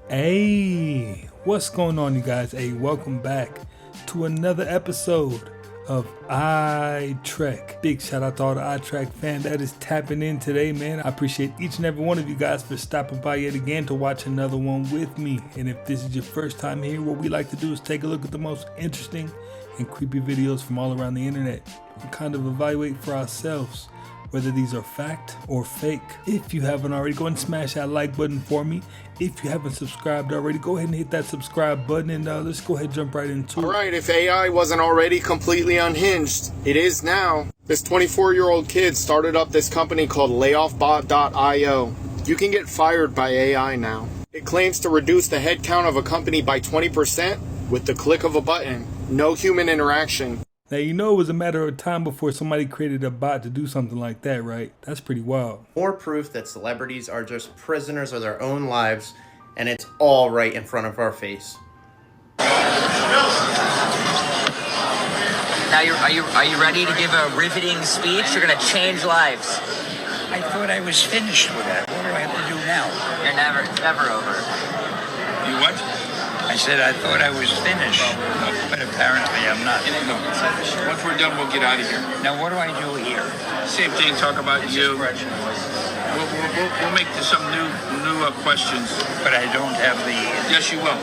Hey, what's going on, you guys? Hey, welcome back to another episode of iTrek. Big shout out to all the iTrek fan that is tapping in today, man. I appreciate each and every one of you guys for stopping by yet again to watch another one with me. And if this is your first time here, what we like to do is take a look at the most interesting and creepy videos from all around the internet and kind of evaluate for ourselves whether these are fact or fake. If you haven't already, go ahead and smash that like button for me. If you haven't subscribed already, go ahead and hit that subscribe button, and let's go ahead and jump right into it. Alright, if AI wasn't already completely unhinged, it is now. This 24-year-old kid started up this company called layoffbot.io. You can get fired by AI now. It claims to reduce the headcount of a company by 20% with the click of a button. No human interaction. Now, you know it was a matter of time before somebody created a bot to do something like that, right? That's pretty wild. More proof that celebrities are just prisoners of their own lives, and it's all right in front of our face. Now, are you ready to give a riveting speech? You're gonna change lives. I thought I was finished with that. What do I have to do now? You're never over. You what? I said I thought I was finished, but apparently I'm not. Once we're done, we'll get out of here. Now what do I do here? Same thing, talk about you. We'll make some new questions. But I don't have the... Yes, you will.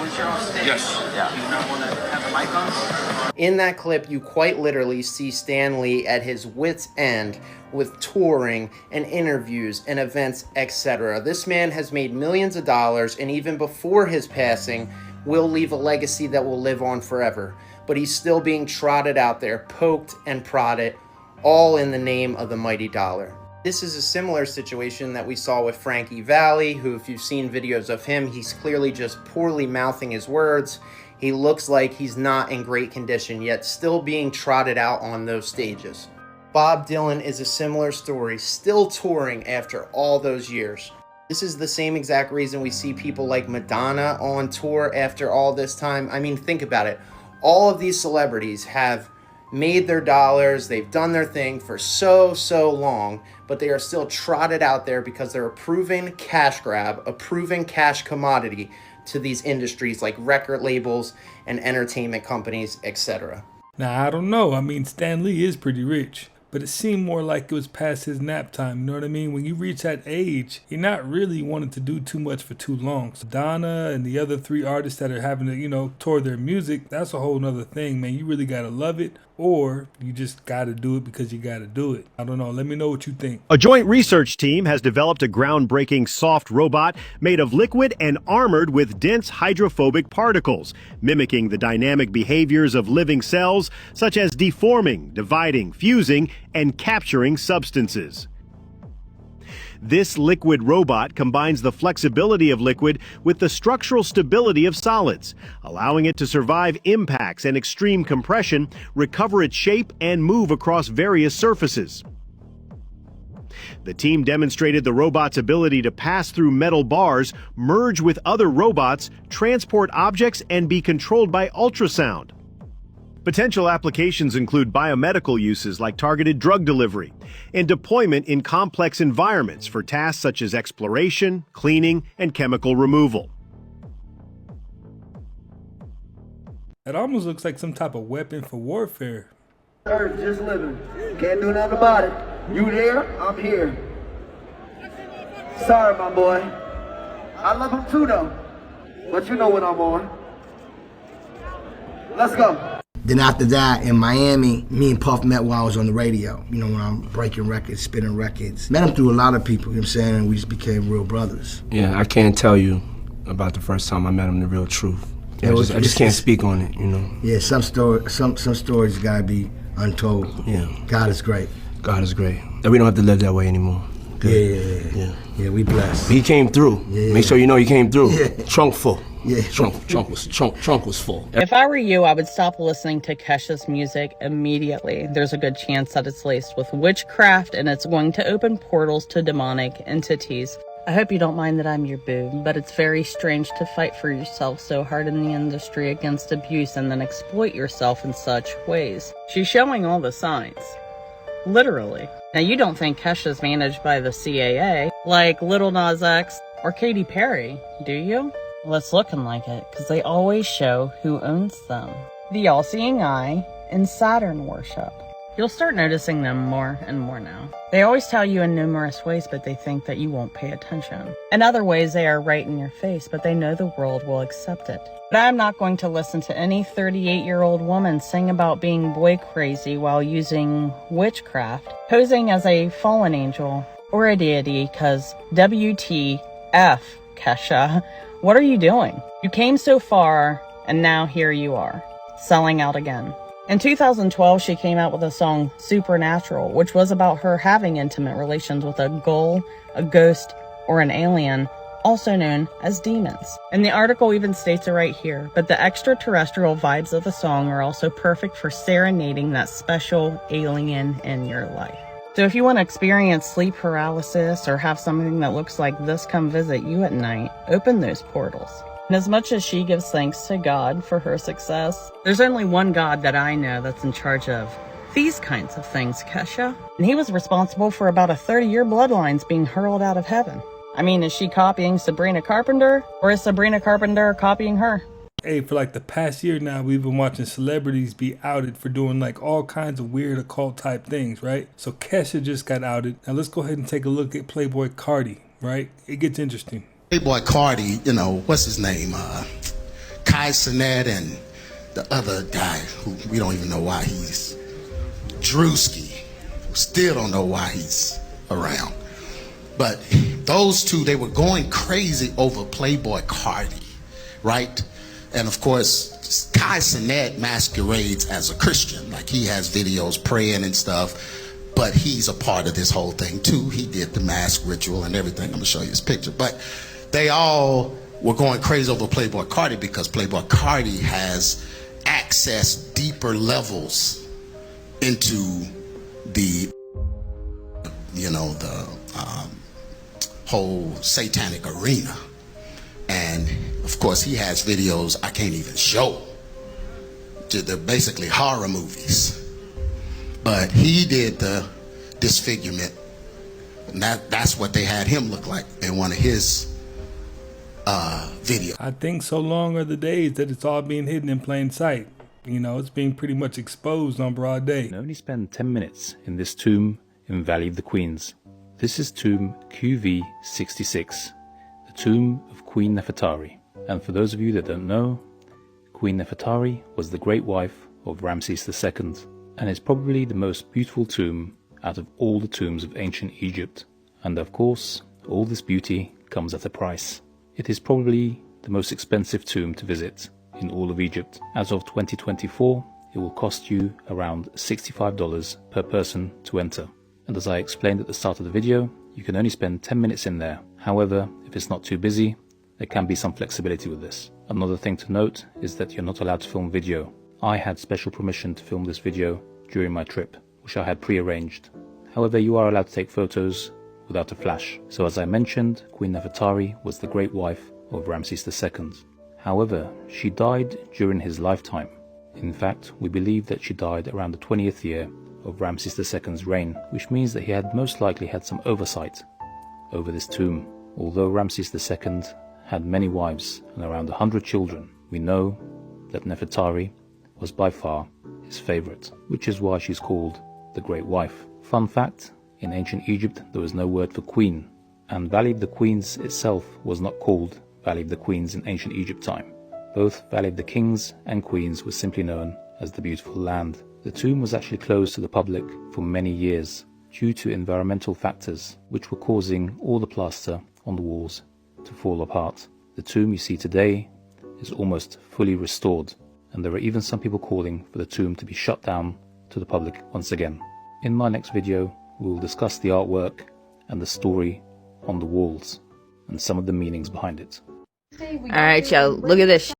Yes. Yeah. You not want to have the mic on? In that clip, you quite literally see Stan Lee at his wit's end with touring and interviews and events, etc. This man has made millions of dollars, and even before his passing, will leave a legacy that will live on forever. But he's still being trotted out there, poked and prodded, all in the name of the mighty dollar. This is a similar situation that we saw with Frankie Valli, who, if you've seen videos of him, he's clearly just poorly mouthing his words. He looks like he's not in great condition, yet still being trotted out on those stages. Bob Dylan is a similar story, still touring after all those years. This is the same exact reason we see people like Madonna on tour after all this time. I mean, think about it. All of these celebrities have made their dollars, they've done their thing for so long, but they are still trotted out there because they're a proven cash grab, a proven cash commodity to these industries like record labels and entertainment companies, etc. Now, I don't know. I mean, Stan Lee is pretty rich, but it seemed more like it was past his nap time, you know what I mean? When you reach that age, you're not really wanting to do too much for too long. So Donna and the other three artists that are having to, tour their music, that's a whole nother thing, man. You really gotta love it, or you just gotta do it because you gotta do it. I don't know. Let me know what you think. A joint research team has developed a groundbreaking soft robot made of liquid and armored with dense hydrophobic particles, mimicking the dynamic behaviors of living cells, such as deforming, dividing, fusing, and capturing substances. This liquid robot combines the flexibility of liquid with the structural stability of solids, allowing it to survive impacts and extreme compression, recover its shape, and move across various surfaces. The team demonstrated the robot's ability to pass through metal bars, merge with other robots, transport objects, and be controlled by ultrasound. Potential applications include biomedical uses like targeted drug delivery and deployment in complex environments for tasks such as exploration, cleaning, and chemical removal. It almost looks like some type of weapon for warfare. Earth just living. Can't do nothing about it. You there? I'm here. Sorry, my boy. I love him too, though. But you know what I'm on. Let's go. Then after that, in Miami, me and Puff met while I was on the radio. When I'm breaking records, spinning records. Met him through a lot of people, you know what I'm saying? And we just became real brothers. Yeah, I can't tell you about the first time I met him, the real truth. Yeah, I just can't speak on it, Yeah, some stories gotta be untold. Yeah. God is great. God is great. And we don't have to live that way anymore. Good. Yeah, we blessed. He came through. Yeah. Make sure you know he came through. Yeah. Trunk full. Yeah. Trunk was full. If I were you, I would stop listening to Kesha's music immediately. There's a good chance that it's laced with witchcraft and it's going to open portals to demonic entities. I hope you don't mind that I'm your boob, but it's very strange to fight for yourself so hard in the industry against abuse and then exploit yourself in such ways. She's showing all the signs. Literally. Now, you don't think Kesha's managed by the CAA, like Lil Nas X or Katy Perry, do you? Well, it's looking like it, because they always show who owns them. The all-seeing eye and Saturn worship. You'll start noticing them more and more now. They always tell you in numerous ways, but they think that you won't pay attention. In other ways, they are right in your face, but they know the world will accept it. But I'm not going to listen to any 38-year-old woman sing about being boy crazy while using witchcraft, posing as a fallen angel or a deity, because WTF, Kesha, what are you doing? You came so far, and now here you are, selling out again. In 2012, she came out with a song, Supernatural, which was about her having intimate relations with a ghoul, a ghost, or an alien, also known as demons. And the article even states it right here, but the extraterrestrial vibes of the song are also perfect for serenading that special alien in your life. So if you want to experience sleep paralysis or have something that looks like this come visit you at night, open those portals. And as much as she gives thanks to God for her success, there's only one God that I know that's in charge of these kinds of things, Kesha. And he was responsible for about a 30-year bloodlines being hurled out of heaven. I mean, is she copying Sabrina Carpenter, or is Sabrina Carpenter copying her? Hey, for like the past year now, we've been watching celebrities be outed for doing like all kinds of weird occult type things, right? So Kesha just got outed. Now let's go ahead and take a look at Playboi Carti, right? It gets interesting. Playboi Carti, you know, what's his name? Kai Cenat and the other guy who we don't even know why he's Drewski. Still don't know why he's around. But those two, they were going crazy over Playboi Carti, right? And of course, Kai Cenat masquerades as a Christian. Like he has videos praying and stuff, but he's a part of this whole thing too. He did the mask ritual and everything. I'm gonna show you his picture. But they all were going crazy over Playboi Carti because Playboi Carti has accessed deeper levels into the, you know, the whole satanic arena. And of course he has videos I can't even show. They're basically horror movies. But he did the disfigurement, and that's what they had him look like in one of his videos. I think so long are the days that it's all being hidden in plain sight. You know, it's being pretty much exposed on broad day. You can only spend 10 minutes in this tomb in Valley of the Queens. This is tomb QV66, the tomb of Queen Nefertari. And for those of you that don't know, Queen Nefertari was the great wife of Ramses II, and is probably the most beautiful tomb out of all the tombs of ancient Egypt. And of course, all this beauty comes at a price. It is probably the most expensive tomb to visit in all of Egypt. As of 2024, it will cost you around $65 per person to enter. And as I explained at the start of the video, you can only spend 10 minutes in there. However, if it's not too busy, there can be some flexibility with this. Another thing to note is that you're not allowed to film video. I had special permission to film this video during my trip, which I had pre-arranged. However, you are allowed to take photos without a flash. So as I mentioned, Queen Nefertari was the great wife of Ramses II. However, she died during his lifetime. In fact, we believe that she died around the 20th year of Ramses II's reign, which means that he had most likely had some oversight over this tomb. Although Ramses II had many wives and around 100 children, we know that Nefertari was by far his favorite, which is why she's called the Great Wife. Fun fact, in ancient Egypt there was no word for queen, and Valley of the Queens itself was not called Valley of the Queens in ancient Egypt time. Both Valley of the Kings and Queens were simply known as the Beautiful Land. The tomb was actually closed to the public for many years due to environmental factors which were causing all the plaster on the walls to fall apart. The tomb you see today is almost fully restored, and there are even some people calling for the tomb to be shut down to the public once again. In my next video, we will discuss the artwork and the story on the walls and some of the meanings behind it. Alright, y'all, look at this.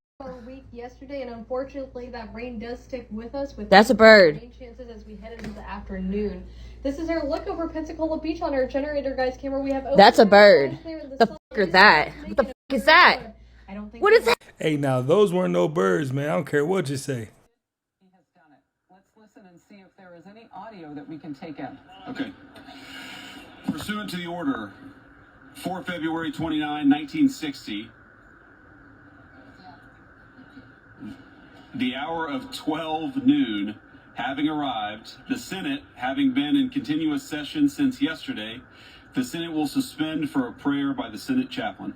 Yesterday, and unfortunately that rain does stick with us with That's a bird. rain chances as we head into the afternoon. This is our look over Pensacola Beach on our generator guys camera. We have That's a bird. The fuck is that? What the fuck is that? I don't think what is that? Hey, now those weren't no birds, man. I don't care what you say. He has done it. Let's listen and see if there is any audio that we can take in. Okay. Pursuant to the order 4 February 29, 1960, The hour of 12 noon having arrived, the Senate having been in continuous session since yesterday, the Senate will suspend for a prayer by the Senate chaplain.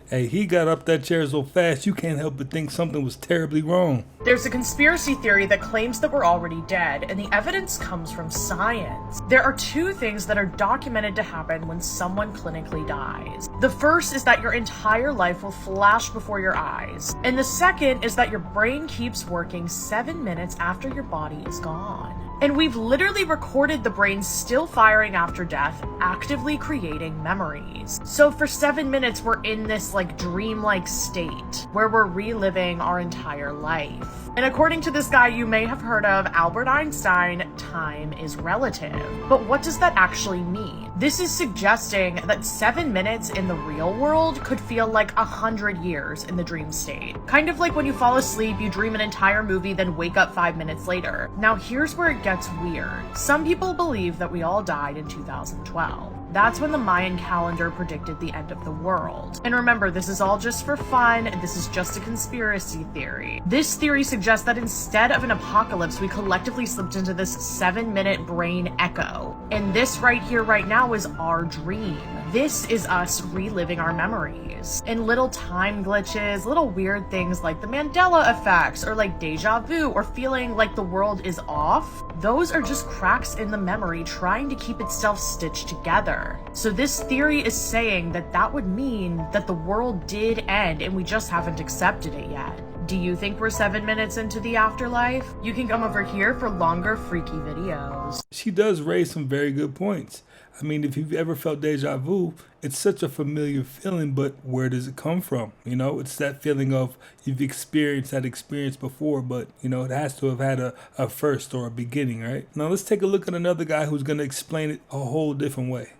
Hey, he got up that chair so fast you can't help but think something was terribly wrong. There's a conspiracy theory that claims that we're already dead, and the evidence comes from science. There are two things that are documented to happen when someone clinically dies. The first is that your entire life will flash before your eyes, and the second is that your brain keeps working 7 minutes after your body is gone. And we've literally recorded the brain still firing after death, actively creating memories. So for 7 minutes, we're in this dreamlike state where we're reliving our entire life. And according to this guy you may have heard of, Albert Einstein, time is relative. But what does that actually mean? This is suggesting that 7 minutes in the real world could feel like 100 years in the dream state. Kind of like when you fall asleep, you dream an entire movie, then wake up 5 minutes later. Now here's where it gets weird. Some people believe that we all died in 2012. That's when the Mayan calendar predicted the end of the world. And remember, this is all just for fun, and this is just a conspiracy theory. This theory suggests that instead of an apocalypse, we collectively slipped into this 7-minute brain echo. And this right here, right now, is our dream. This is us reliving our memories. And little time glitches, little weird things like the Mandela effects, or like deja vu, or feeling like the world is off, those are just cracks in the memory trying to keep itself stitched together. So this theory is saying that that would mean that the world did end and we just haven't accepted it yet. Do you think we're 7 minutes into the afterlife? You can come over here for longer freaky videos. She does raise some very good points. I mean, if you've ever felt deja vu, it's such a familiar feeling, but where does it come from? You know, it's that feeling of you've experienced that experience before, but, you know, it has to have had a first or a beginning, right? Now, let's take a look at another guy who's going to explain it a whole different way.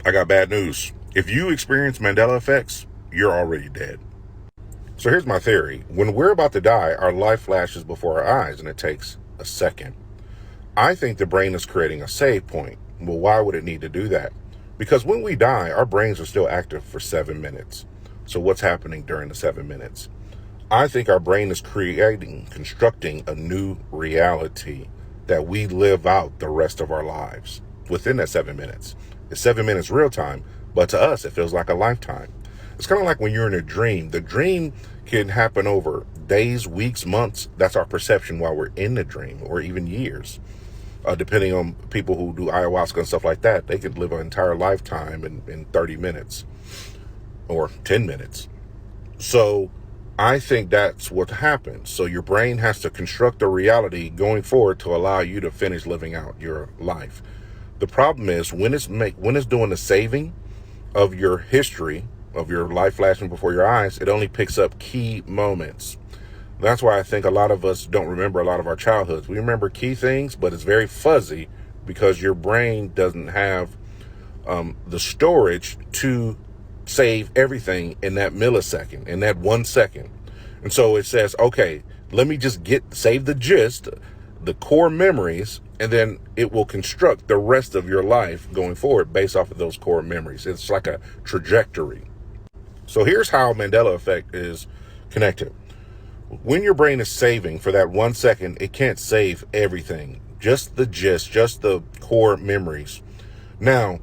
I got bad news. If you experience Mandela effects, you're already dead. So here's my theory. When we're about to die, our life flashes before our eyes, and it takes a second. I think the brain is creating a save point. Well, why would it need to do that? Because when we die, our brains are still active for 7 minutes. So what's happening during the 7 minutes? I think our brain is constructing a new reality that we live out the rest of our lives within that 7 minutes. It's 7 minutes real time, but to us, it feels like a lifetime. It's kind of like when you're in a dream. The dream can happen over days, weeks, months. That's our perception while we're in the dream, or even years. Depending on people who do ayahuasca and stuff like that, they could live an entire lifetime in 30 minutes or 10 minutes. So I think that's what happens. So your brain has to construct a reality going forward to allow you to finish living out your life. The problem is when it's doing the saving of your history, of your life flashing before your eyes, it only picks up key moments. That's why I think a lot of us don't remember a lot of our childhoods. We remember key things, but it's very fuzzy because your brain doesn't have the storage to save everything in that millisecond, in that 1 second. And so it says, okay, let me just save the gist, the core memories, and then it will construct the rest of your life going forward based off of those core memories. It's like a trajectory. So here's how Mandela effect is connected. When your brain is saving for that 1 second, it can't save everything, just the gist, just the core memories. Now,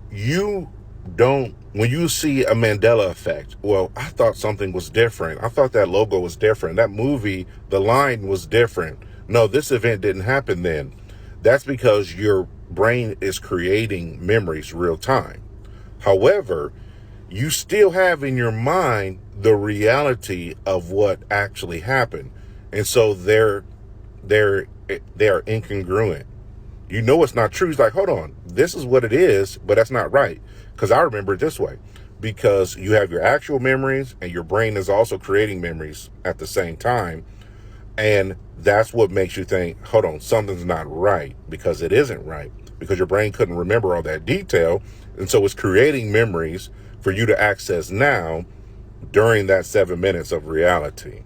when you see a Mandela effect, well, I thought something was different. I thought that logo was different. That movie, the line was different. No, this event didn't happen then. That's because your brain is creating memories real time. However, you still have in your mind the reality of what actually happened. And so they are incongruent. You know it's not true. It's like, hold on, this is what it is, but that's not right. Because I remember it this way. Because you have your actual memories and your brain is also creating memories at the same time. And that's what makes you think, hold on, something's not right, because it isn't right. Because your brain couldn't remember all that detail. And so it's creating memories for you to access now during that 7 minutes of reality.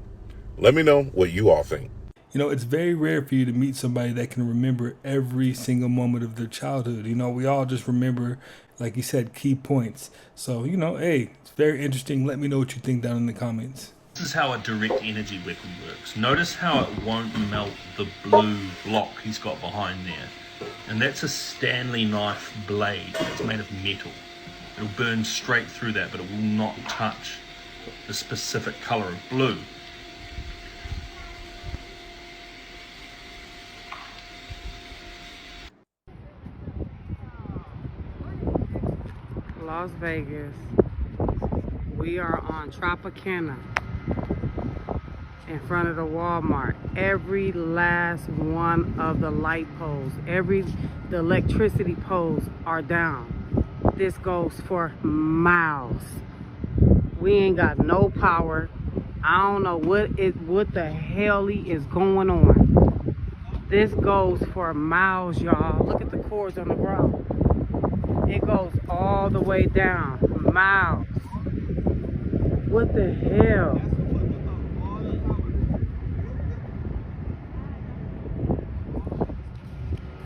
Let me know what you all think. You know, it's very rare for you to meet somebody that can remember every single moment of their childhood. You know, we all just remember, like you said, key points. So, you know, hey, it's very interesting. Let me know what you think down in the comments. This is how a direct energy weapon works. Notice how it won't melt the blue block he's got behind there. And that's a Stanley knife blade. It's made of metal. It'll burn straight through that, but it will not touch the specific color of blue. Las Vegas. We are on Tropicana in front of the Walmart. Every last one of the light poles, the electricity poles are down. This goes for miles. We ain't got no power. I don't know what the hell is going on. This goes for miles, y'all. Look at the cords on the ground. It goes all the way down, miles. What the hell?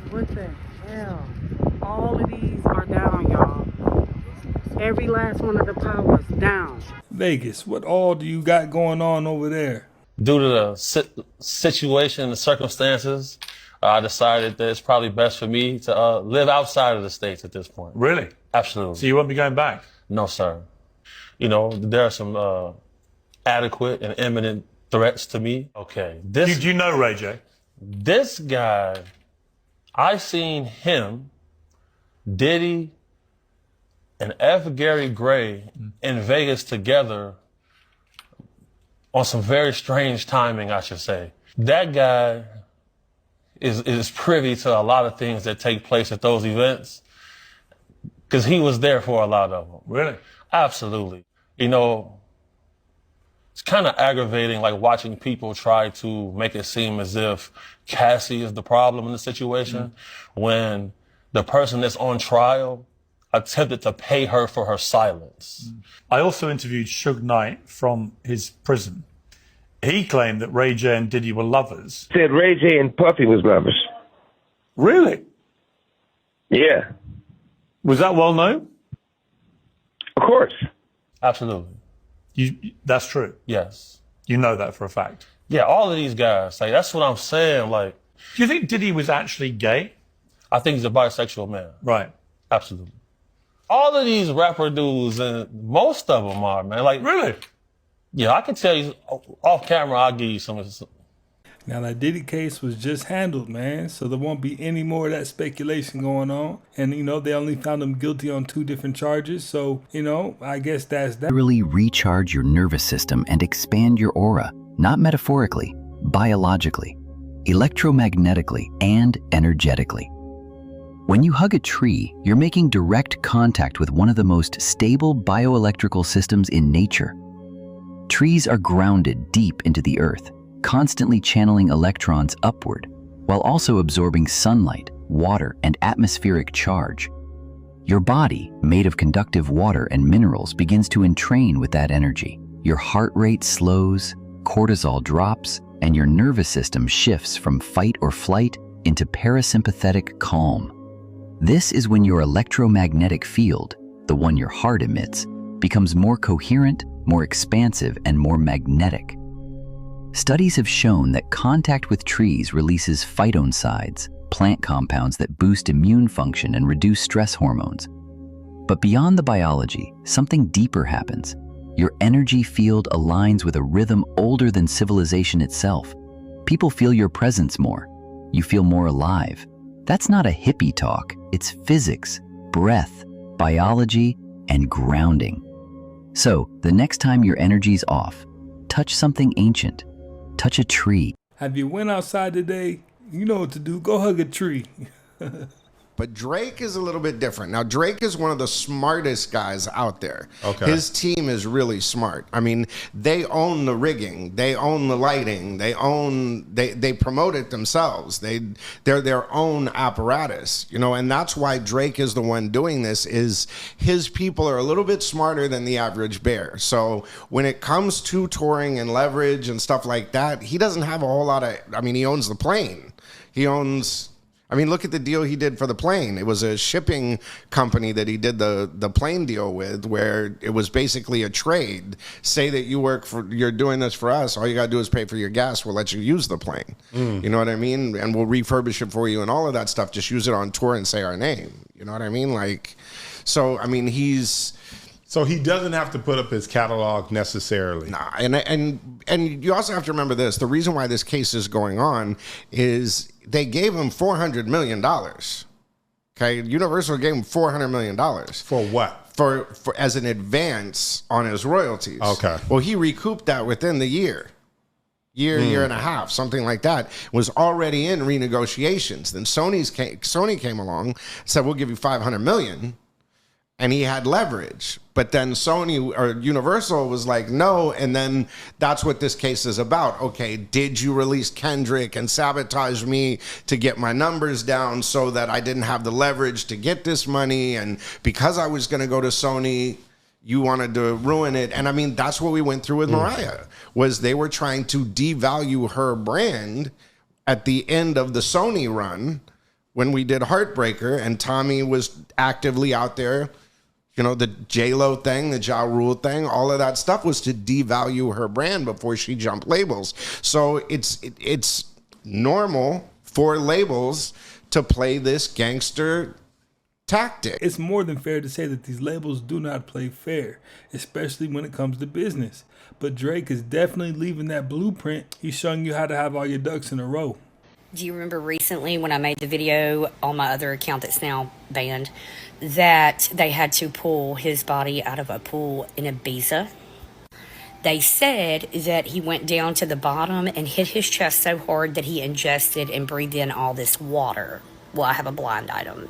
What the hell? All of these are down, y'all. Every last one of the powers down. Vegas, what all do you got going on over there? Due to the situation, the circumstances, I decided that it's probably best for me to live outside of the States at this point. Really? Absolutely. So you won't be going back? No, sir. You know, there are some adequate and imminent threats to me. Okay. Do you know Ray J? This guy, I seen him, Diddy, and F. Gary Gray in Vegas together on some very strange timing, I should say. That guy is privy to a lot of things that take place at those events because he was there for a lot of them. Really? Absolutely. You know, it's kind of aggravating, like watching people try to make it seem as if Cassie is the problem in the situation when the person that's on trial attempted to pay her for her silence. I also interviewed Suge Knight from his prison. He claimed that Ray J and Diddy were lovers. Said Ray J and Puffy was lovers. Really? Yeah. Was that well known? Of course. Absolutely. That's true? Yes. You know that for a fact? Yeah, all of these guys, like, that's what I'm saying, like. Do you think Diddy was actually gay? I think he's a bisexual man. Right. Absolutely. All of these rapper dudes, and most of them are, man. Like, really? Yeah, I can tell you off camera. I'll give you some. Now that Diddy case was just handled, man, so there won't be any more of that speculation going on. And you know, they only found him guilty on 2 different charges, so you know, I guess that's that. Literally recharge your nervous system and expand your aura, not metaphorically, biologically, electromagnetically, and energetically. When you hug a tree, you're making direct contact with one of the most stable bioelectrical systems in nature. Trees are grounded deep into the earth, constantly channeling electrons upward, while also absorbing sunlight, water, and atmospheric charge. Your body, made of conductive water and minerals, begins to entrain with that energy. Your heart rate slows, cortisol drops, and your nervous system shifts from fight or flight into parasympathetic calm. This is when your electromagnetic field, the one your heart emits, becomes more coherent, more expansive, and more magnetic. Studies have shown that contact with trees releases phytoncides, plant compounds that boost immune function and reduce stress hormones. But beyond the biology, something deeper happens. Your energy field aligns with a rhythm older than civilization itself. People feel your presence more. You feel more alive. That's not a hippie talk. It's physics, breath, biology, and grounding. So, the next time your energy's off, touch something ancient. Touch a tree. Have you went outside today? You know what to do. Go hug a tree. But Drake is a little bit different. Now, Drake is one of the smartest guys out there. Okay. His team is really smart. I mean, they own the rigging. They own the lighting. They promote it themselves. They're their own apparatus, you know, and that's why Drake is the one doing this, is his people are a little bit smarter than the average bear. So when it comes to touring and leverage and stuff like that, he doesn't have a whole lot of, I mean, he owns the plane. He owns... I mean, look at the deal he did for the plane. It was a shipping company that he did the plane deal with, where it was basically a trade. Say that you're doing this for us. All you got to do is pay for your gas. We'll let you use the plane. You know what I mean? And we'll refurbish it for you and all of that stuff. Just use it on tour and say our name. You know what I mean? Like, so, I mean, So he doesn't have to put up his catalog necessarily. Nah, and you also have to remember this. The reason why this case is going on is they gave him $400 million. Okay, Universal gave him $400 million. For what? For as an advance on his royalties. Okay. Well, he recouped that within the year and a half, something like that. Was already in renegotiations. Then Sony came along, said we'll give you $500 million. And he had leverage, but then Sony or Universal was like, no. And then that's what this case is about. Okay, did you release Kendrick and sabotage me to get my numbers down so that I didn't have the leverage to get this money? And because I was going to go to Sony, you wanted to ruin it. And I mean, that's what we went through with Mariah, was they were trying to devalue her brand at the end of the Sony run when we did Heartbreaker, and Tommy was actively out there. You know, the J-Lo thing, the Ja Rule thing, all of that stuff was to devalue her brand before she jumped labels. So it's normal for labels to play this gangster tactic. It's more than fair to say that these labels do not play fair, especially when it comes to business. But Drake is definitely leaving that blueprint. He's showing you how to have all your ducks in a row. Do you remember recently when I made the video on my other account that's now banned that they had to pull his body out of a pool in Ibiza? They said that he went down to the bottom and hit his chest so hard that he ingested and breathed in all this water. Well, I have a blind item.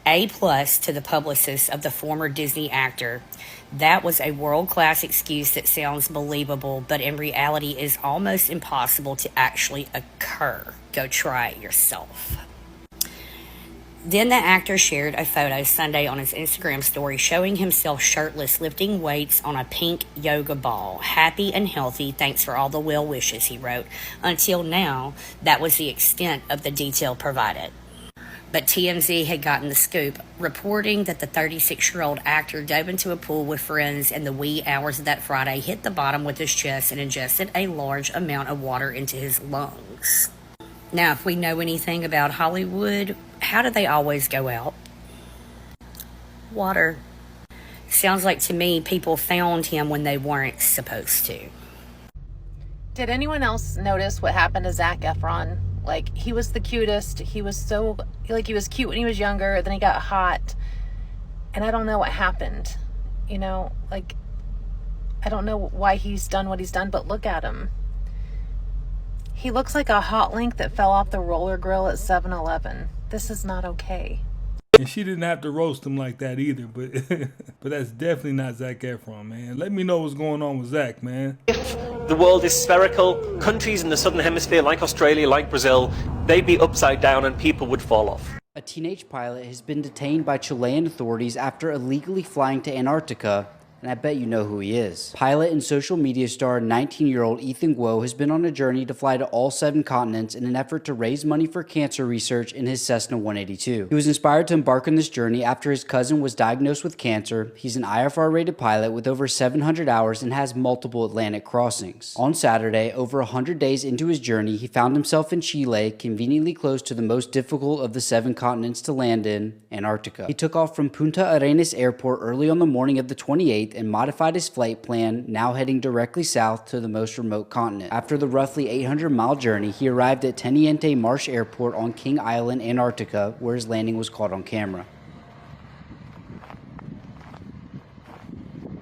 A+ to the publicist of the former Disney actor. That was a world-class excuse that sounds believable, but in reality is almost impossible to actually occur. Go try it yourself. Then the actor shared a photo Sunday on his Instagram story showing himself shirtless lifting weights on a pink yoga ball. Happy and healthy, thanks for all the well wishes, he wrote. Until now, that was the extent of the detail provided. But TMZ had gotten the scoop, reporting that the 36-year-old actor dove into a pool with friends in the wee hours of that Friday, hit the bottom with his chest, and ingested a large amount of water into his lungs. Now, if we know anything about Hollywood, how do they always go out? Water. Sounds like to me people found him when they weren't supposed to. Did anyone else notice what happened to Zac Efron? Like, he was the cutest. He was so, like, he was cute when he was younger. Then he got hot. And I don't know what happened. You know, like, I don't know why he's done what he's done, but look at him. He looks like a hot link that fell off the roller grill at 7-Eleven. This is not okay. And she didn't have to roast him like that either, but but that's definitely not Zac Efron, man. Let me know what's going on with Zac, man. If the world is spherical, countries in the southern hemisphere like Australia, like Brazil, they'd be upside down and people would fall off. A teenage pilot has been detained by Chilean authorities after illegally flying to Antarctica, and I bet you know who he is. Pilot and social media star 19-year-old Ethan Guo has been on a journey to fly to all 7 continents in an effort to raise money for cancer research in his Cessna 182. He was inspired to embark on this journey after his cousin was diagnosed with cancer. He's an IFR-rated pilot with over 700 hours and has multiple Atlantic crossings. On Saturday, over 100 days into his journey, he found himself in Chile, conveniently close to the most difficult of the 7 continents to land in, Antarctica. He took off from Punta Arenas Airport early on the morning of the 28th and modified his flight plan, now heading directly south to the most remote continent. After the roughly 800-mile journey, he arrived at Teniente Marsh Airport on King Island, Antarctica, where his landing was caught on camera.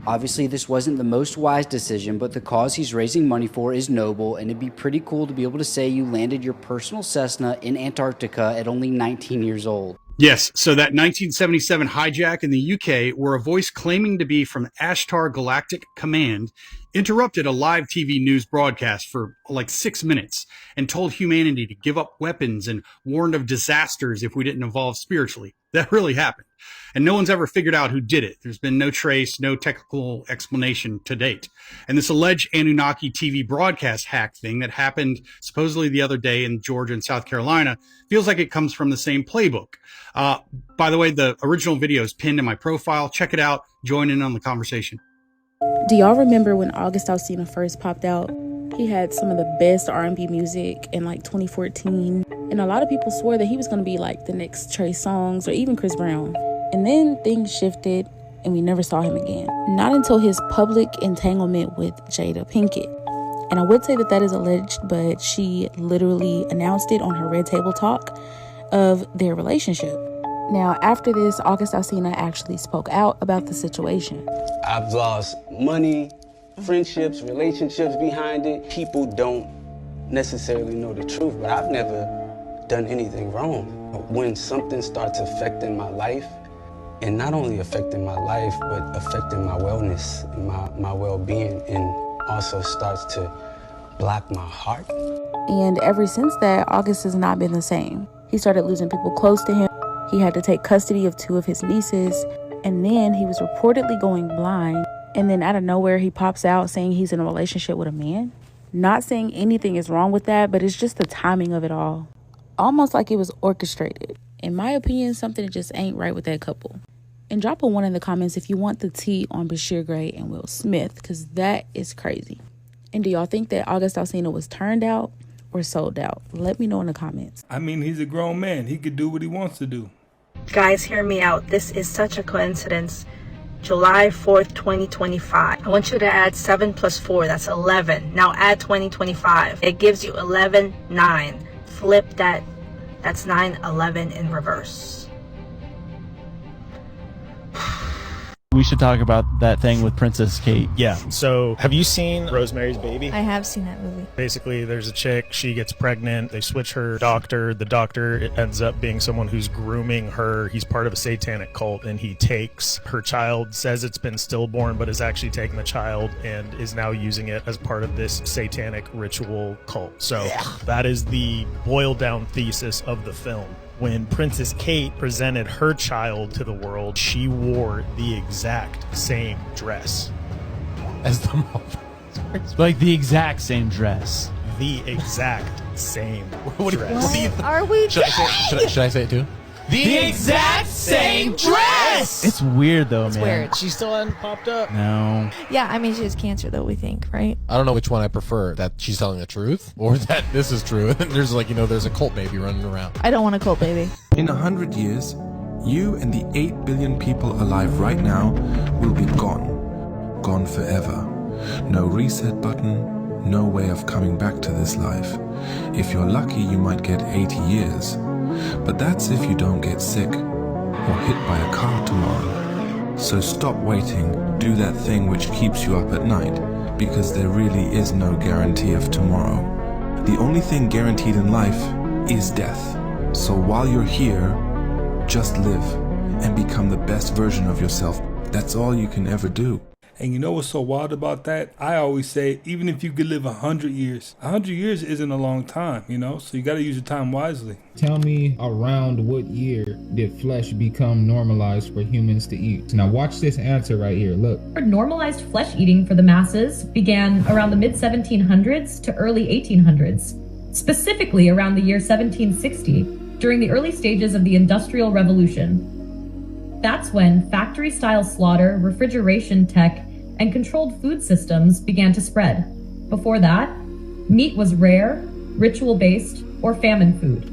Obviously, this wasn't the most wise decision, but the cause he's raising money for is noble, and it'd be pretty cool to be able to say you landed your personal Cessna in Antarctica at only 19 years old. Yes, so that 1977 hijack in the UK, where a voice claiming to be from Ashtar Galactic Command interrupted a live TV news broadcast for like 6 minutes and told humanity to give up weapons and warned of disasters if we didn't evolve spiritually. That really happened. And no one's ever figured out who did it. There's been no trace, no technical explanation to date. And this alleged Anunnaki TV broadcast hack thing that happened supposedly the other day in Georgia and South Carolina feels like it comes from the same playbook. By the way, the original video is pinned in my profile. Check it out. Join in on the conversation. Do y'all remember when August Alsina first popped out? He had some of the best R&B music in like 2014. And a lot of people swore that he was going to be like the next Trey Songz or even Chris Brown. And then things shifted and we never saw him again. Not until his public entanglement with Jada Pinkett. And I would say that is alleged, but she literally announced it on her Red Table Talk of their relationship. Now, after this, August Alsina actually spoke out about the situation. I've lost money, friendships, relationships behind it. People don't necessarily know the truth, but I've never done anything wrong. When something starts affecting my life, and not only affecting my life, but affecting my wellness, my well-being, and also starts to block my heart. And ever since that, August has not been the same. He started losing people close to him. He had to take custody of 2 of his nieces, and then he was reportedly going blind. And then out of nowhere, he pops out saying he's in a relationship with a man. Not saying anything is wrong with that, but it's just the timing of it all. Almost like it was orchestrated. In my opinion, something just ain't right with that couple. And drop a 1 in the comments if you want the tea on Bashir Gray and Will Smith, because that is crazy. And do y'all think that August Alsina was turned out or sold out? Let me know in the comments. I mean, he's a grown man. He could do what he wants to do. Guys, hear me out. This is such a coincidence. July 4th, 2025. I want you to add 7 plus 4. That's 11. Now add 2025. It gives you 11, 9. Flip that. That's 9, 11 in reverse. We should talk about that thing with Princess Kate. Yeah. So, have you seen Rosemary's Baby? I have seen that movie. Basically, there's a chick, she gets pregnant, they switch her doctor. The doctor ends up being someone who's grooming her. He's part of a satanic cult, and he takes her child, says it's been stillborn, but is actually taking the child and is now using it as part of this satanic ritual cult. So, that is the boiled down thesis of the film. When Princess Kate presented her child to the world, she wore the exact same dress as the mother. Like the exact same dress. The exact same What dress. Are we Should I say it too? The exact same dress! It's weird though, It's man. weird. She still hadn't popped up. No. Yeah, I mean, she has cancer though, we think, right? I don't know which one I prefer, that she's telling the truth or that this is true. And there's like, there's a cult baby running around. I don't want a cult baby. In 100 years, you and the 8 billion people alive right now will be gone. Gone forever. No reset button, no way of coming back to this life. If you're lucky, you might get 80 years. But that's if you don't get sick or hit by a car tomorrow. So stop waiting, do that thing which keeps you up at night, because there really is no guarantee of tomorrow. The only thing guaranteed in life is death. So while you're here, just live and become the best version of yourself. That's all you can ever do. And you know what's so wild about that? I always say, even if you could live 100 years, 100 years isn't a long time, so you got to use your time wisely. Tell me around what year did flesh become normalized for humans to eat? Now watch this answer right here, look. Normalized flesh eating for the masses began around the mid-1700s to early 1800s, specifically around the year 1760, during the early stages of the Industrial Revolution. That's when factory-style slaughter, refrigeration tech, and controlled food systems began to spread. Before that, meat was rare, ritual-based, or famine food.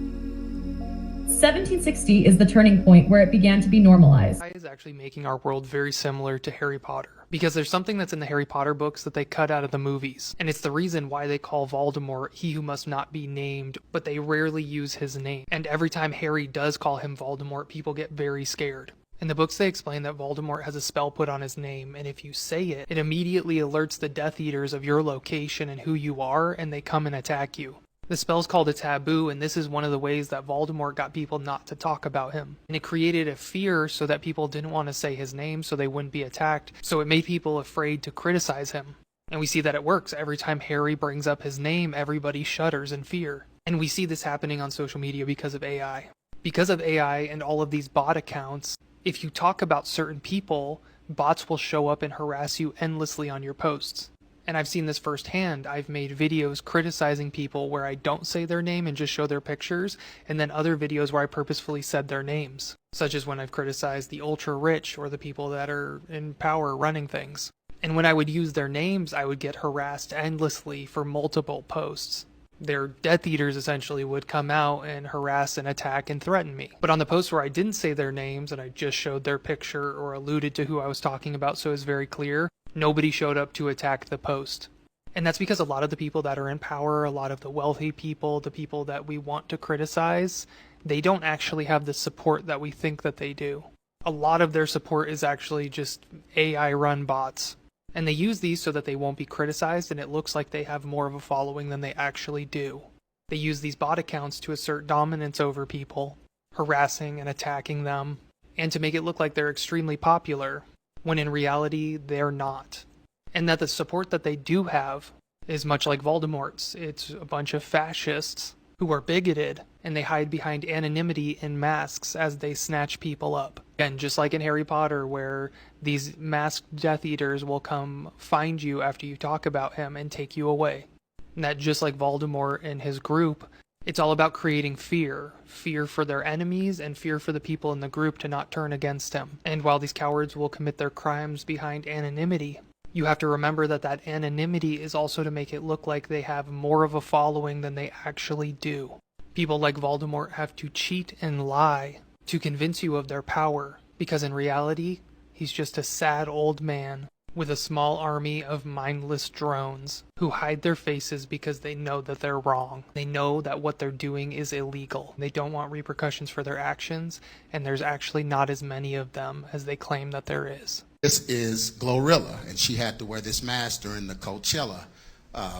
1760 is the turning point where it began to be normalized. AI is actually making our world very similar to Harry Potter, because there's something that's in the Harry Potter books that they cut out of the movies, and it's the reason why they call Voldemort he who must not be named, but they rarely use his name. And every time Harry does call him Voldemort, people get very scared. In the books, they explain that Voldemort has a spell put on his name, and if you say it, it immediately alerts the Death Eaters of your location and who you are, and they come and attack you. The spell's called a taboo, and this is one of the ways that Voldemort got people not to talk about him. And it created a fear so that people didn't want to say his name so they wouldn't be attacked, so it made people afraid to criticize him. And we see that it works. Every time Harry brings up his name, everybody shudders in fear. And we see this happening on social media because of AI. Because of AI and all of these bot accounts, if you talk about certain people, bots will show up and harass you endlessly on your posts. And I've seen this firsthand. I've made videos criticizing people where I don't say their name and just show their pictures, and then other videos where I purposefully said their names, such as when I've criticized the ultra rich or the people that are in power running things. And when I would use their names, I would get harassed endlessly for multiple posts. Their Death Eaters essentially would come out and harass and attack and threaten me. But on the posts where I didn't say their names and I just showed their picture or alluded to who I was talking about so it was very clear, nobody showed up to attack the post. And that's because a lot of the people that are in power, a lot of the wealthy people, the people that we want to criticize, they don't actually have the support that we think that they do. A lot of their support is actually just AI-run bots. And they use these so that they won't be criticized and it looks like they have more of a following than they actually do. They use these bot accounts to assert dominance over people, harassing and attacking them, and to make it look like they're extremely popular, when in reality they're not. And that the support that they do have is much like Voldemort's. It's a bunch of fascists who are bigoted, and they hide behind anonymity and masks as they snatch people up. And just like in Harry Potter, where these masked Death Eaters will come find you after you talk about him and take you away. And that just like Voldemort and his group, it's all about creating fear. Fear for their enemies and fear for the people in the group to not turn against him. And while these cowards will commit their crimes behind anonymity, you have to remember that that anonymity is also to make it look like they have more of a following than they actually do. People like Voldemort have to cheat and lie to convince you of their power, because in reality, he's just a sad old man with a small army of mindless drones who hide their faces because they know that they're wrong. They know that what they're doing is illegal. They don't want repercussions for their actions, and there's actually not as many of them as they claim that there is. This is Glorilla, and she had to wear this mask during the Coachella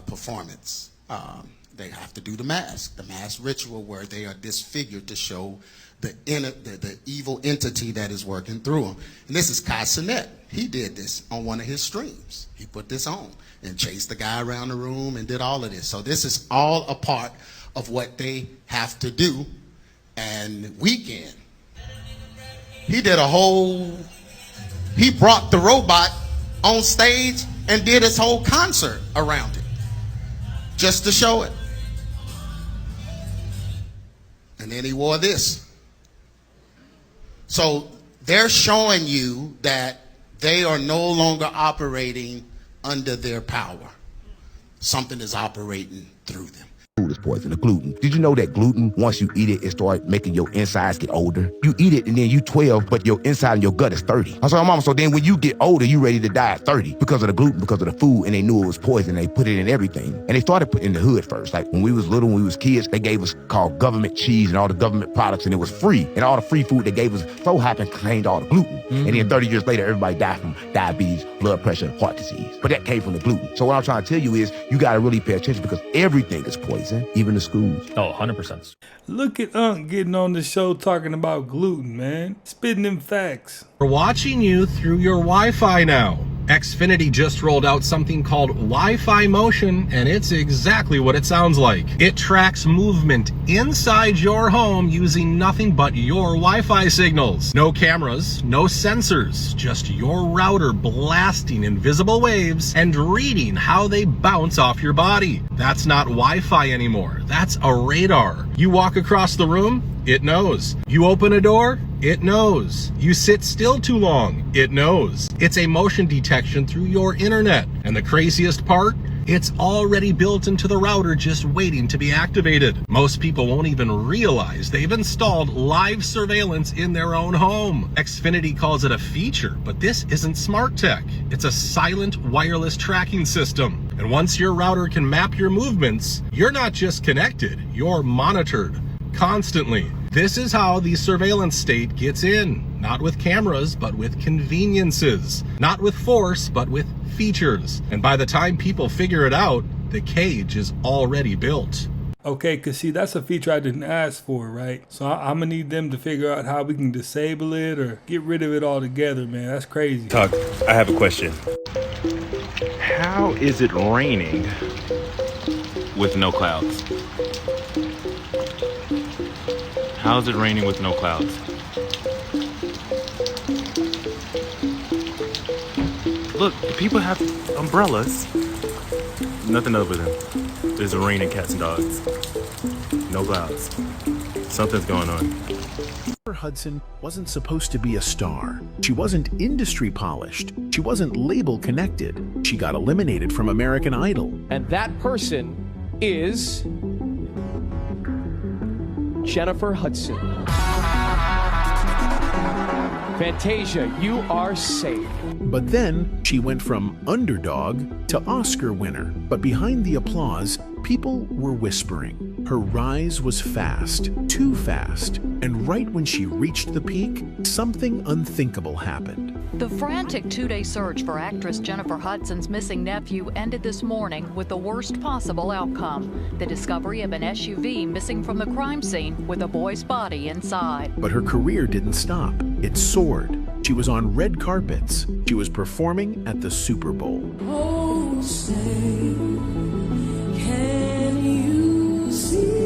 performance. They have to do the mask ritual where they are disfigured to show the evil entity that is working through them. And this is Kai Cenat. He did this on one of his streams. He put this on and chased the guy around the room and did all of this. So this is all a part of what they have to do. And Weekend, he did a whole... He brought the robot on stage and did his whole concert around it, just to show it. And then he wore this. So they're showing you that they are no longer operating under their power. Something is operating through them. Food is poison, the gluten. Did you know that gluten, once you eat it, it starts making your insides get older? You eat it and then you 12, but your inside and your gut is 30. I said, Mama, so then when you get older, you ready to die at 30 because of the gluten, because of the food, and they knew it was poison. They put it in everything. And they started putting it in the hood first. Like when we was little, when we was kids, they gave us called government cheese and all the government products, and it was free. And all the free food they gave us so happened contained all the gluten. And then 30 years later, everybody died from diabetes, blood pressure, heart disease. But that came from the gluten. So what I'm trying to tell you is you got to really pay attention because everything is poison, even the schools. Oh, 100%. Look at Unc getting on the show talking about gluten, man. Spitting them facts. We're watching you through your Wi-Fi now. Xfinity just rolled out something called Wi-Fi Motion, and it's exactly what it sounds like. It tracks movement inside your home using nothing but your Wi-Fi signals. No cameras, no sensors, just your router blasting invisible waves and reading how they bounce off your body. That's not Wi-Fi anymore. That's a radar. You walk across the room, it knows. You open a door, it knows. You sit still too long, it knows. It's a motion detection through your internet. And the craziest part? It's already built into the router, just waiting to be activated. Most people won't even realize they've installed live surveillance in their own home. Xfinity calls it a feature, but this isn't smart tech. It's a silent wireless tracking system. And once your router can map your movements, you're not just connected, you're monitored constantly. This is how the surveillance state gets in. Not with cameras, but with conveniences. Not with force, but with features. And by the time people figure it out, the cage is already built. Okay, because see, that's a feature I didn't ask for, right? So I'm going to need them to figure out how we can disable it or get rid of it altogether, man. That's crazy. Talk, I have a question. How is it raining with no clouds? How's it raining with no clouds? Look, people have umbrellas. Nothing over them. There's raining cats and dogs. No clouds. Something's going on. Hudson wasn't supposed to be a star. She wasn't industry polished. She wasn't label connected. She got eliminated from American Idol. And that person is Jennifer Hudson. Fantasia, you are safe. But then she went from underdog to Oscar winner. But behind the applause, people were whispering. Her rise was fast, too fast. And right when she reached the peak, something unthinkable happened. The frantic two-day search for actress Jennifer Hudson's missing nephew ended this morning with the worst possible outcome: the discovery of an SUV missing from the crime scene with a boy's body inside. But her career didn't stop. It soared. She was on red carpets. She was performing at the Super Bowl. Oh, say, can you see?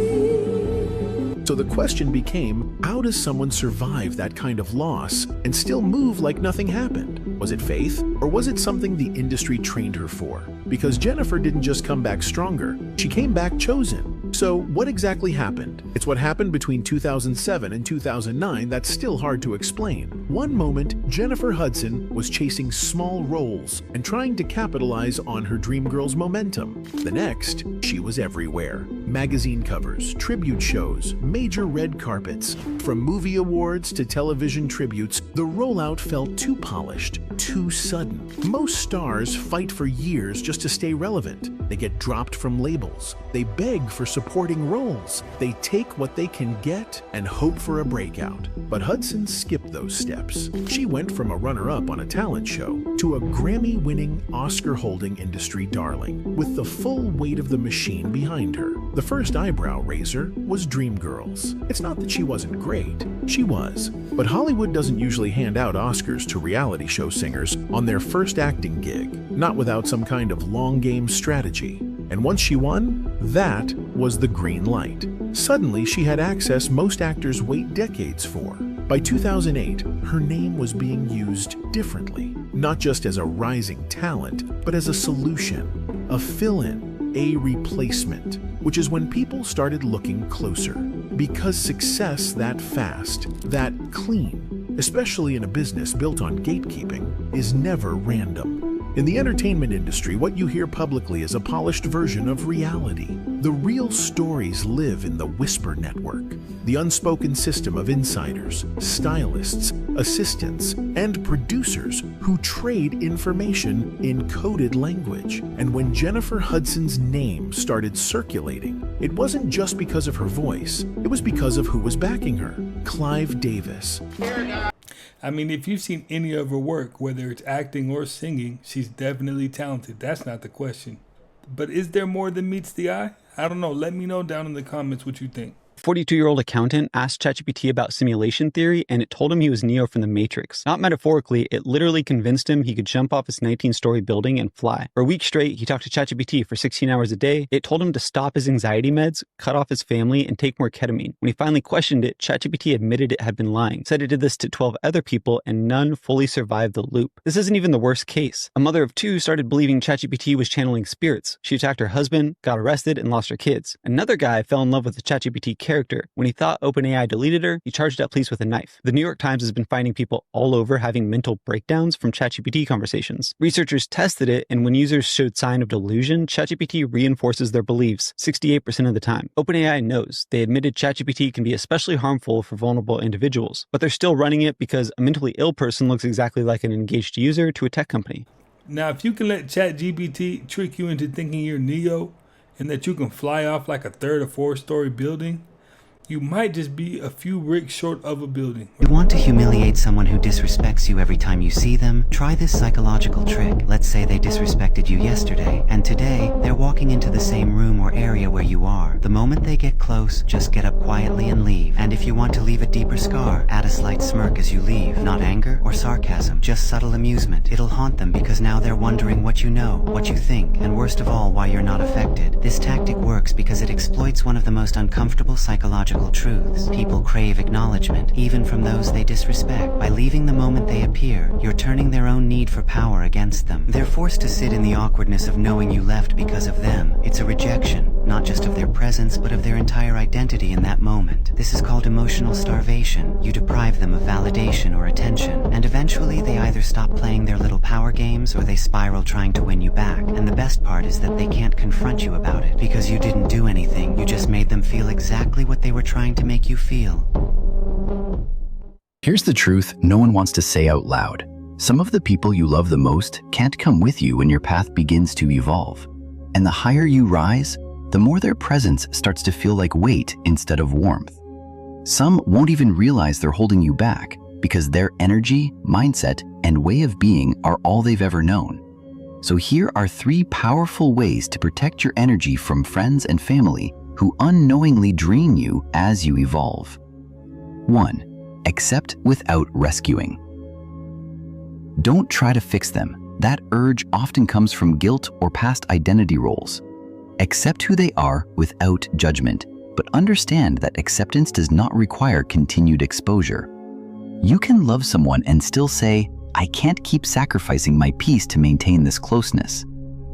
So the question became, how does someone survive that kind of loss and still move like nothing happened? Was it faith, or was it something the industry trained her for? Because Jennifer didn't just come back stronger, she came back chosen. So what exactly happened? It's what happened between 2007 and 2009 that's still hard to explain. One moment, Jennifer Hudson was chasing small roles and trying to capitalize on her dream girl's momentum. The next, she was everywhere. Magazine covers, tribute shows, major red carpets. From movie awards to television tributes, the rollout felt too polished, too sudden. Most stars fight for years just to stay relevant. They get dropped from labels. They beg for supporting roles. They take what they can get and hope for a breakout. But Hudson skipped those steps. She went from a runner-up on a talent show to a Grammy-winning, Oscar-holding industry darling, with the full weight of the machine behind her. The first eyebrow raiser was Dreamgirls. It's not that she wasn't great. She was. But Hollywood doesn't usually hand out Oscars to reality show singers on their first acting gig, not without some kind of long-game strategy. And once she won, that was the green light. Suddenly, she had access most actors wait decades for. By 2008, her name was being used differently, not just as a rising talent, but as a solution, a fill-in, a replacement, which is when people started looking closer. Because success that fast, that clean, especially in a business built on gatekeeping, is never random. In the entertainment industry, what you hear publicly is a polished version of reality. The real stories live in the whisper network, the unspoken system of insiders, stylists, assistants, and producers who trade information in coded language. And when Jennifer Hudson's name started circulating, it wasn't just because of her voice, it was because of who was backing her: Clive Davis. I mean, if you've seen any of her work, whether it's acting or singing, she's definitely talented. That's not the question. But is there more than meets the eye? I don't know. Let me know down in the comments what you think. 42-year-old accountant asked ChatGPT about simulation theory, and it told him he was Neo from the Matrix. Not metaphorically, it literally convinced him he could jump off his 19-story building and fly. For a week straight, he talked to ChatGPT for 16 hours a day. It told him to stop his anxiety meds, cut off his family, and take more ketamine. When he finally questioned it, ChatGPT admitted it had been lying, said it did this to 12 other people, and none fully survived the loop. This isn't even the worst case. A mother of two started believing ChatGPT was channeling spirits. She attacked her husband, got arrested, and lost her kids. Another guy fell in love with the ChatGPT character. When he thought OpenAI deleted her, he charged up police with a knife. The New York Times has been finding people all over having mental breakdowns from ChatGPT conversations. Researchers tested it, and when users showed sign of delusion, ChatGPT reinforces their beliefs 68% of the time. OpenAI knows. They admitted ChatGPT can be especially harmful for vulnerable individuals, but they're still running it because a mentally ill person looks exactly like an engaged user to a tech company. Now, if you can let ChatGPT trick you into thinking you're Neo and that you can fly off like a 3rd or 4th-story building, you might just be a few bricks short of a building. You want to humiliate someone who disrespects you every time you see them? Try this psychological trick. Let's say they disrespected you yesterday, and today they're walking into the same room or area where you are. The moment they get close, just get up quietly and leave. And if you want to leave a deeper scar, add a slight smirk as you leave. Not anger or sarcasm, just subtle amusement. It'll haunt them because now they're wondering what you know, what you think, and worst of all, why you're not affected. This tactic works because it exploits one of the most uncomfortable psychological psychological truths. People crave acknowledgement, even from those they disrespect. By leaving the moment they appear, you're turning their own need for power against them. They're forced to sit in the awkwardness of knowing you left because of them. It's a rejection, not just of their presence, but of their entire identity in that moment. This is called emotional starvation. You deprive them of validation or attention, and eventually they either stop playing their little power games or they spiral trying to win you back. And the best part is that they can't confront you about it, because you didn't do anything. You just made them feel exactly what they were trying to make you feel. Here's the truth no one wants to say out loud. Some of the people you love the most can't come with you when your path begins to evolve. And the higher you rise, the more their presence starts to feel like weight instead of warmth. Some won't even realize they're holding you back because their energy, mindset, and way of being are all they've ever known. So here are 3 powerful ways to protect your energy from friends and family who unknowingly drain you as you evolve. 1. Accept without rescuing. Don't try to fix them. That urge often comes from guilt or past identity roles. Accept who they are without judgment, but understand that acceptance does not require continued exposure. You can love someone and still say, I can't keep sacrificing my peace to maintain this closeness.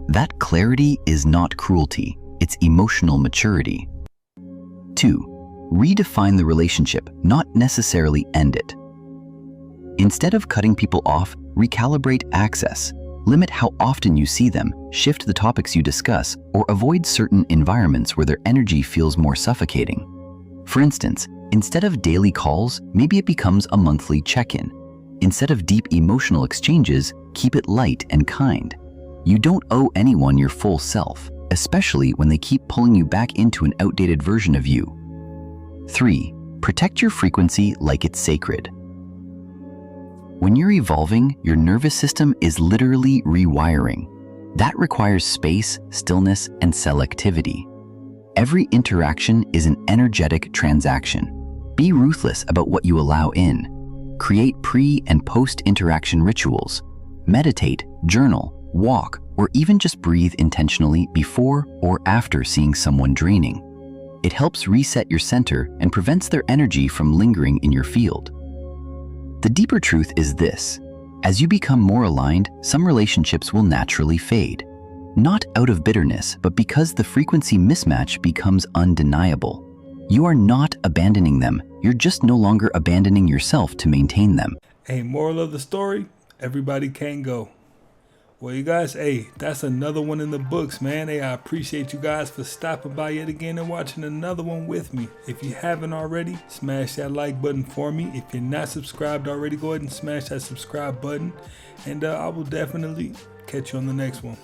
That clarity is not cruelty, it's emotional maturity. 2. Redefine the relationship, not necessarily end it. Instead of cutting people off, recalibrate access. Limit how often you see them, shift the topics you discuss, or avoid certain environments where their energy feels more suffocating. For instance, instead of daily calls, maybe it becomes a monthly check-in. Instead of deep emotional exchanges, keep it light and kind. You don't owe anyone your full self, especially when they keep pulling you back into an outdated version of you. 3. Protect your frequency like it's sacred. When you're evolving, your nervous system is literally rewiring. That requires space, stillness, and selectivity. Every interaction is an energetic transaction. Be ruthless about what you allow in. Create pre- and post-interaction rituals. Meditate, journal, walk, or even just breathe intentionally before or after seeing someone draining. It helps reset your center and prevents their energy from lingering in your field. The deeper truth is this: as you become more aligned, some relationships will naturally fade. Not out of bitterness, but because the frequency mismatch becomes undeniable. You are not abandoning them, you're just no longer abandoning yourself to maintain them. Hey, moral of the story, everybody can go. Well, you guys, hey, that's another one in the books, man. Hey, I appreciate you guys for stopping by yet again and watching another one with me. If you haven't already, smash that like button for me. If you're not subscribed already, go ahead and smash that subscribe button. And I will definitely catch you on the next one.